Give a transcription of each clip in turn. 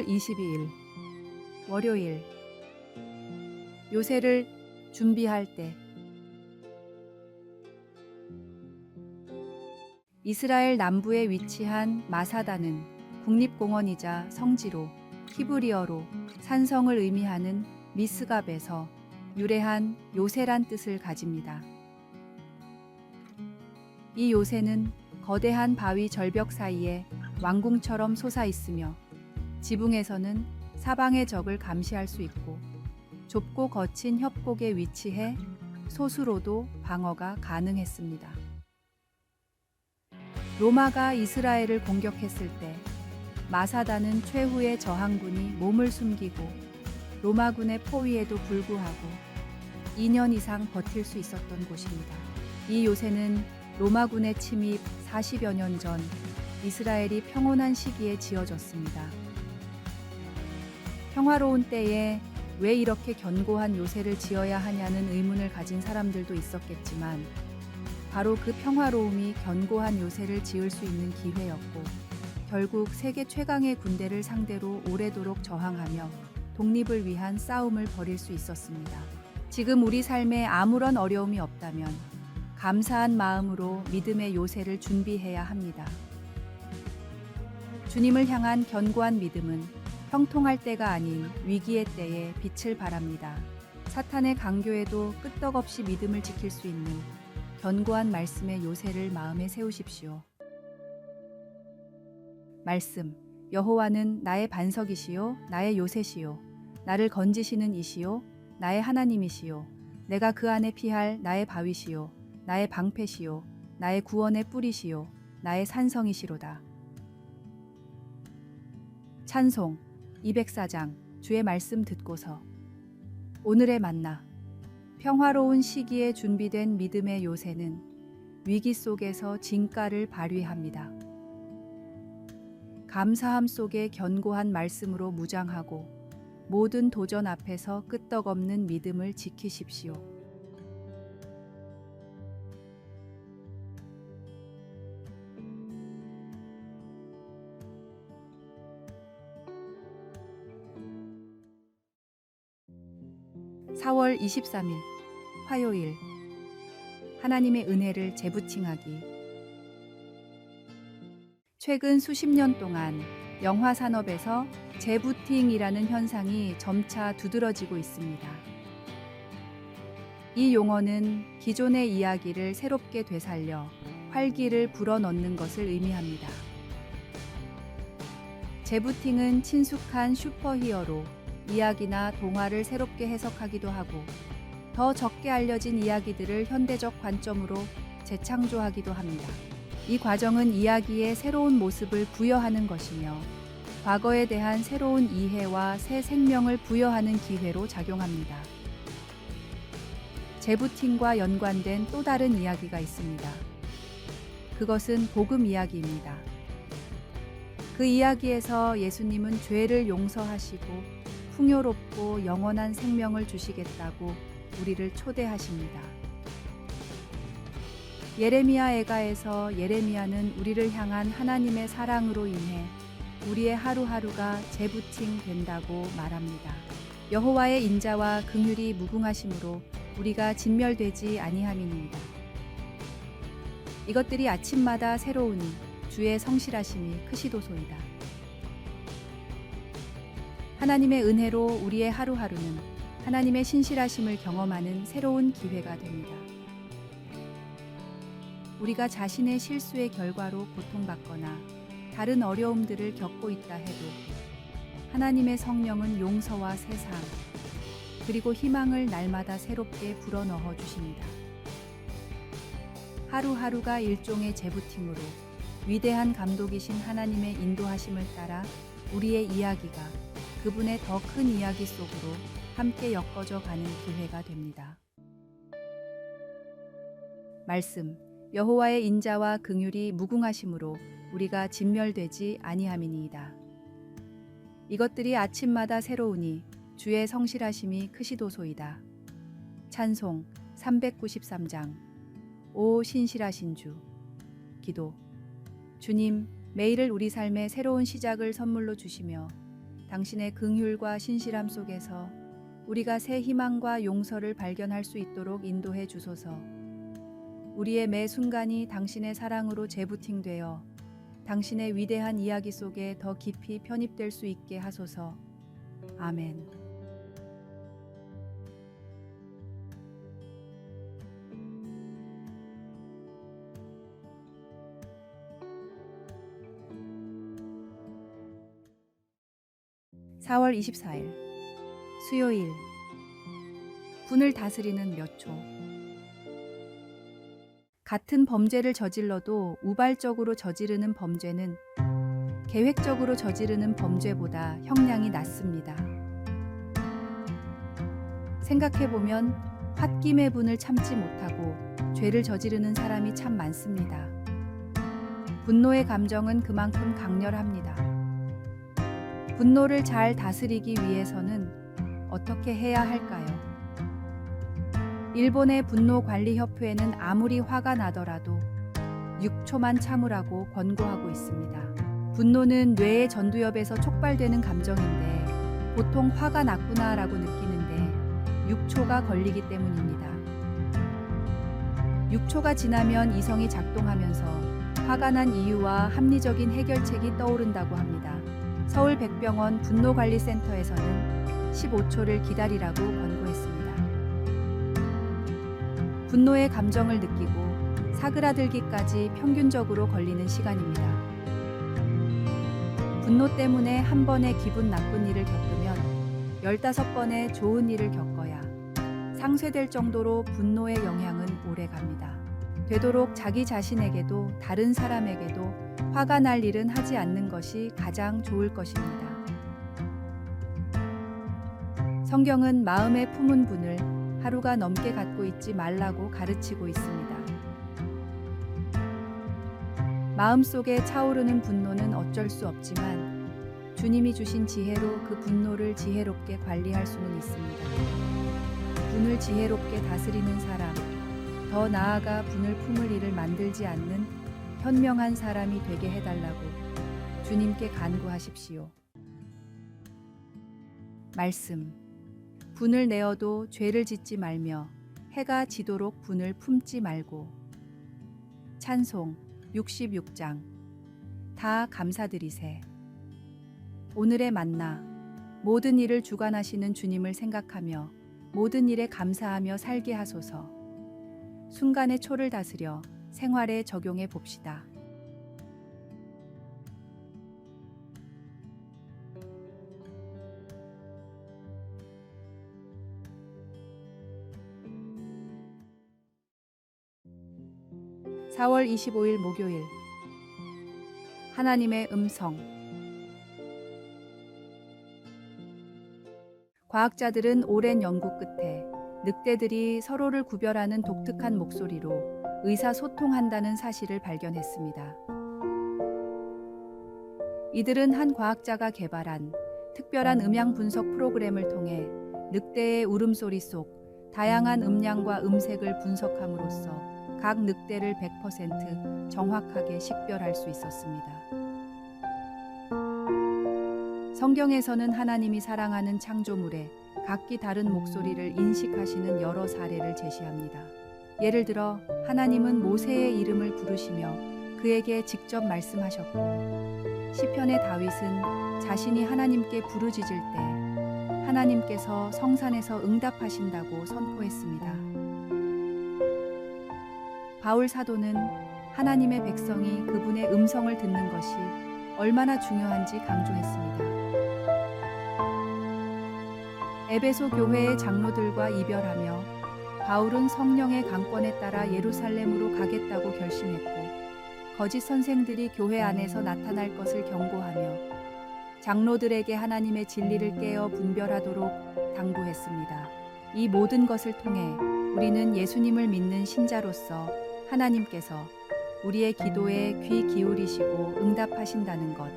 4월 22일 월요일. 요새를 준비할 때. 이스라엘 남부에 위치한 마사다는 국립공원이자 성지로 히브리어로 산성을 의미하는 미스갑에서 유래한 요새란 뜻을 가집니다. 이 요새는 거대한 바위 절벽 사이에 왕궁처럼 솟아 있으며 지붕에서는 사방의 적을 감시할 수 있고 좁고 거친 협곡에 위치해 소수로도 방어가 가능했습니다. 로마가 이스라엘을 공격했을 때 마사다는 최후의 저항군이 몸을 숨기고 로마군의 포위에도 불구하고 2년 이상 버틸 수 있었던 곳입니다. 이 요새는 로마군의 침입 40여 년 전 이스라엘이 평온한 시기에 지어졌습니다. 평화로운 때에 왜 이렇게 견고한 요새를 지어야 하냐는 의문을 가진 사람들도 있었겠지만 바로 그 평화로움이 견고한 요새를 지을 수 있는 기회였고 결국 세계 최강의 군대를 상대로 오래도록 저항하며 독립을 위한 싸움을 벌일 수 있었습니다. 지금 우리 삶에 아무런 어려움이 없다면 감사한 마음으로 믿음의 요새를 준비해야 합니다. 주님을 향한 견고한 믿음은 형통할 때가 아닌 위기의 때에 빛을 발합니다. 사탄의 강교에도 끄떡없이 믿음을 지킬 수 있는 견고한 말씀의 요새를 마음에 세우십시오. 말씀. 여호와는 나의 반석이시요 나의 요새시요 나를 건지시는 이시요 나의 하나님이시요 내가 그 안에 피할 나의 바위시요 나의 방패시요 나의 구원의 뿌리시요 나의 산성이시로다. 찬송 204장. 주의 말씀 듣고서. 오늘의 만나. 평화로운 시기에 준비된 믿음의 요새는 위기 속에서 진가를 발휘합니다. 감사함 속에 견고한 말씀으로 무장하고 모든 도전 앞에서 끄떡없는 믿음을 지키십시오. (4월 23일) 화요일. 하나님의 은혜를 재부팅하기. 최근 수십 년 동안 영화 산업에서 재부팅이라는 현상이 점차 두드러지고 있습니다. 이 용어는 기존의 이야기를 새롭게 되살려 활기를 불어넣는 것을 의미합니다. 재부팅은 친숙한 슈퍼히어로 이야기나 동화를 새롭게 해석하기도 하고 더 적게 알려진 이야기들을 현대적 관점으로 재창조하기도 합니다. 이 과정은 이야기에 새로운 모습을 부여하는 것이며 과거에 대한 새로운 이해와 새 생명을 부여하는 기회로 작용합니다. 재부팅과 연관된 또 다른 이야기가 있습니다. 그것은 복음 이야기입니다. 그 이야기에서 예수님은 죄를 용서하시고 풍요롭고 영원한 생명을 주시겠다고 우리를 초대하십니다. 예레미야 애가에서 예레미야는 우리를 향한 하나님의 사랑으로 인해 우리의 하루하루가 재부팅 된다고 말합니다. 여호와의 인자와 긍휼이 무궁하심으로 우리가 진멸되지 아니함이니이다. 이것들이 아침마다 새로우니 주의 성실하심이 크시도소이다. 하나님의 은혜로 우리의 하루하루는 하나님의 신실하심을 경험하는 새로운 기회가 됩니다. 우리가 자신의 실수의 결과로 고통받거나 다른 어려움들을 겪고 있다 해도 하나님의 성령은 용서와 세상 그리고 희망을 날마다 새롭게 불어넣어 주십니다. 하루하루가 일종의 재부팅으로 위대한 감독이신 하나님의 인도하심을 따라 우리의 이야기가 그분의 더 큰 이야기 속으로 함께 엮어져 가는 기회가 됩니다. 말씀. 여호와의 인자와 긍휼이 무궁하심으로 우리가 진멸되지 아니함이니이다. 이것들이 아침마다 새로우니 주의 성실하심이 크시도소이다. 찬송 393장. 오 신실하신 주. 기도. 주님, 매일을 우리 삶의 새로운 시작을 선물로 주시며 당신의 긍휼과 신실함 속에서 우리가 새 희망과 용서를 발견할 수 있도록 인도해 주소서. 우리의 매 순간이 당신의 사랑으로 재부팅되어 당신의 위대한 이야기 속에 더 깊이 편입될 수 있게 하소서. 아멘. (4월 24일) 수요일. 분을 다스리는 몇 초. 같은 범죄를 저질러도 우발적으로 저지르는 범죄는 계획적으로 저지르는 범죄보다 형량이 낮습니다. 생각해보면 홧김의 분을 참지 못하고 죄를 저지르는 사람이 참 많습니다. 분노의 감정은 그만큼 강렬합니다. 분노를 잘 다스리기 위해서는 어떻게 해야 할까요? 일본의 분노관리협회는 아무리 화가 나더라도 6초만 참으라고 권고하고 있습니다. 분노는 뇌의 전두엽에서 촉발되는 감정인데 보통 화가 났구나라고 느끼는데 6초가 걸리기 때문입니다. 6초가 지나면 이성이 작동하면서 화가 난 이유와 합리적인 해결책이 떠오른다고 합니다. 서울 백병원 분노관리센터에서는 15초를 기다리라고 권고했습니다. 분노의 감정을 느끼고 사그라들기까지 평균적으로 걸리는 시간입니다. 분노 때문에 한 번의 기분 나쁜 일을 겪으면 15번의 좋은 일을 겪어야 상쇄될 정도로 분노의 영향은 오래 갑니다. 되도록 자기 자신에게도 다른 사람에게도 화가 날 일은 하지 않는 것이 가장 좋을 것입니다. 성경은 마음에 품은 분을 하루가 넘게 갖고 있지 말라고 가르치고 있습니다. 마음속에 차오르는 분노는 어쩔 수 없지만 주님이 주신 지혜로 그 분노를 지혜롭게 관리할 수는 있습니다. 분을 지혜롭게 다스리는 사람, 더 나아가 분을 품을 일을 만들지 않는 현명한 사람이 되게 해달라고 주님께 간구하십시오. 말씀. 분을 내어도 죄를 짓지 말며 해가 지도록 분을 품지 말고. 찬송 66장. 다 감사드리세. 오늘의 만나. 모든 일을 주관하시는 주님을 생각하며 모든 일에 감사하며 살게 하소서. 순간의 초를 다스려 생활에 적용해 봅시다. (4월 25일) 목요일. 하나님의 음성. 과학자들은 오랜 연구 끝에 늑대들이 서로를 구별하는 독특한 목소리로 의사소통한다는 사실을 발견했습니다. 이들은 한 과학자가 개발한 특별한 음향 분석 프로그램을 통해 늑대의 울음소리 속 다양한 음량과 음색을 분석함으로써 각 늑대를 100% 정확하게 식별할 수 있었습니다. 성경에서는 하나님이 사랑하는 창조물에 각기 다른 목소리를 인식하시는 여러 사례를 제시합니다. 예를 들어 하나님은 모세의 이름을 부르시며 그에게 직접 말씀하셨고, 시편의 다윗은 자신이 하나님께 부르짖을 때 하나님께서 성산에서 응답하신다고 선포했습니다. 바울 사도는 하나님의 백성이 그분의 음성을 듣는 것이 얼마나 중요한지 강조했습니다. 에베소 교회의 장로들과 이별하며 바울은 성령의 강권에 따라 예루살렘으로 가겠다고 결심했고, 거짓 선생들이 교회 안에서 나타날 것을 경고하며 장로들에게 하나님의 진리를 깨어 분별하도록 당부했습니다. 이 모든 것을 통해 우리는 예수님을 믿는 신자로서 하나님께서 우리의 기도에 귀 기울이시고 응답하신다는 것,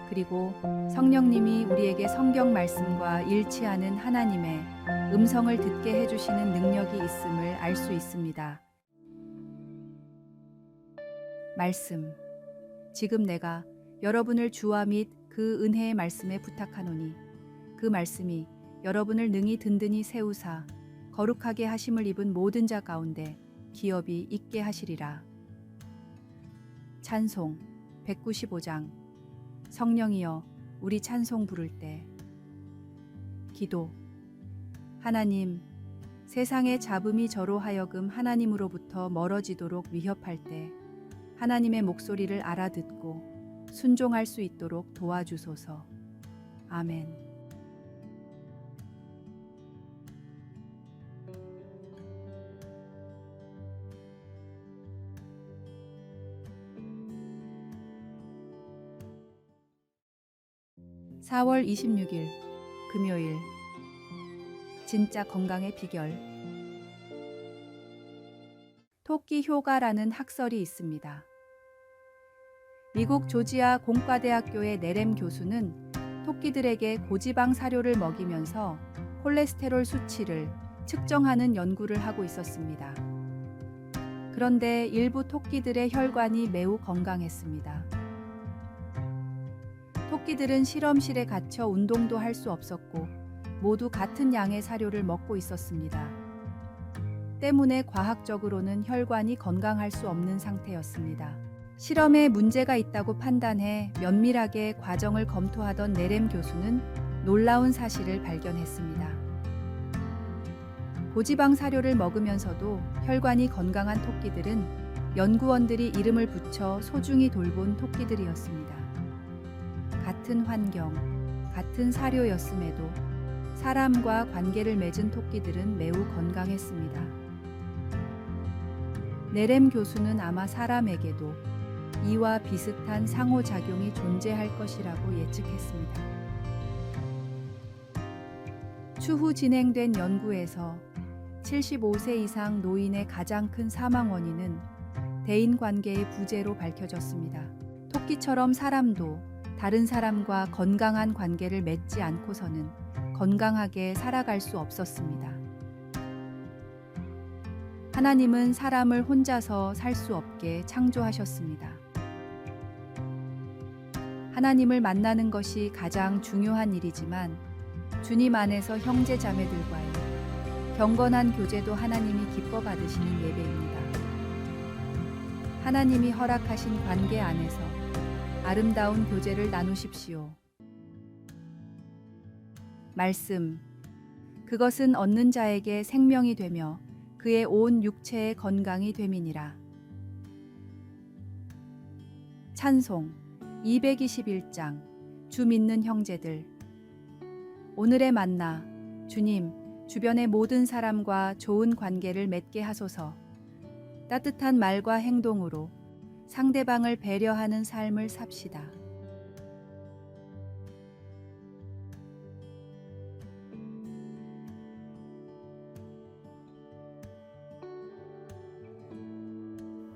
그리고 성령님이 우리에게 성경 말씀과 일치하는 하나님의 음성을 듣게 해주시는 능력이 있음을 알 수 있습니다. 말씀. 지금 내가 여러분을 주와 및 그 은혜의 말씀에 부탁하노니 그 말씀이 여러분을 능히 든든히 세우사 거룩하게 하심을 입은 모든 자 가운데 기업이 있게 하시리라. 찬송 195장. 성령이여 우리 찬송 부를 때. 기도. 하나님, 세상의 잡음이 저로 하여금 하나님으로부터 멀어지도록 위협할 때 하나님의 목소리를 알아듣고 순종할 수 있도록 도와주소서. 아멘. (4월 26일) 금요일. 진짜 건강의 비결. 토끼 효과라는 학설이 있습니다. 미국 조지아 공과대학교의 네렘 교수는 토끼들에게 고지방 사료를 먹이면서 콜레스테롤 수치를 측정하는 연구를 하고 있었습니다. 그런데 일부 토끼들의 혈관이 매우 건강했습니다. 토끼들은 실험실에 갇혀 운동도 할 수 없었고 모두 같은 양의 사료를 먹고 있었습니다. 때문에 과학적으로는 혈관이 건강할 수 없는 상태였습니다. 실험에 문제가 있다고 판단해 면밀하게 과정을 검토하던 네렘 교수는 놀라운 사실을 발견했습니다. 고지방 사료를 먹으면서도 혈관이 건강한 토끼들은 연구원들이 이름을 붙여 소중히 돌본 토끼들이었습니다. 같은 환경, 같은 사료였음에도 사람과 관계를 맺은 토끼들은 매우 건강했습니다. 네렘 교수는 아마 사람에게도 이와 비슷한 상호작용이 존재할 것이라고 예측했습니다. 추후 진행된 연구에서 75세 이상 노인의 가장 큰 사망 원인은 대인관계의 부재로 밝혀졌습니다. 토끼처럼 사람도 다른 사람과 건강한 관계를 맺지 않고서는 건강하게 살아갈 수 없었습니다. 하나님은 사람을 혼자서 살 수 없게 창조하셨습니다. 하나님을 만나는 것이 가장 중요한 일이지만 주님 안에서 형제 자매들과의 경건한 교제도 하나님이 기뻐 받으시는 예배입니다. 하나님이 허락하신 관계 안에서 아름다운 교제를 나누십시오. 말씀. 그것은 얻는 자에게 생명이 되며 그의 온 육체의 건강이 됨이니라. 찬송 221장. 주 믿는 형제들. 오늘의 만나. 주님, 주변의 모든 사람과 좋은 관계를 맺게 하소서. 따뜻한 말과 행동으로 상대방을 배려하는 삶을 삽시다.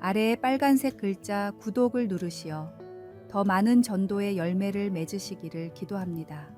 아래의 빨간색 글자 구독을 누르시어 더 많은 전도의 열매를 맺으시기를 기도합니다.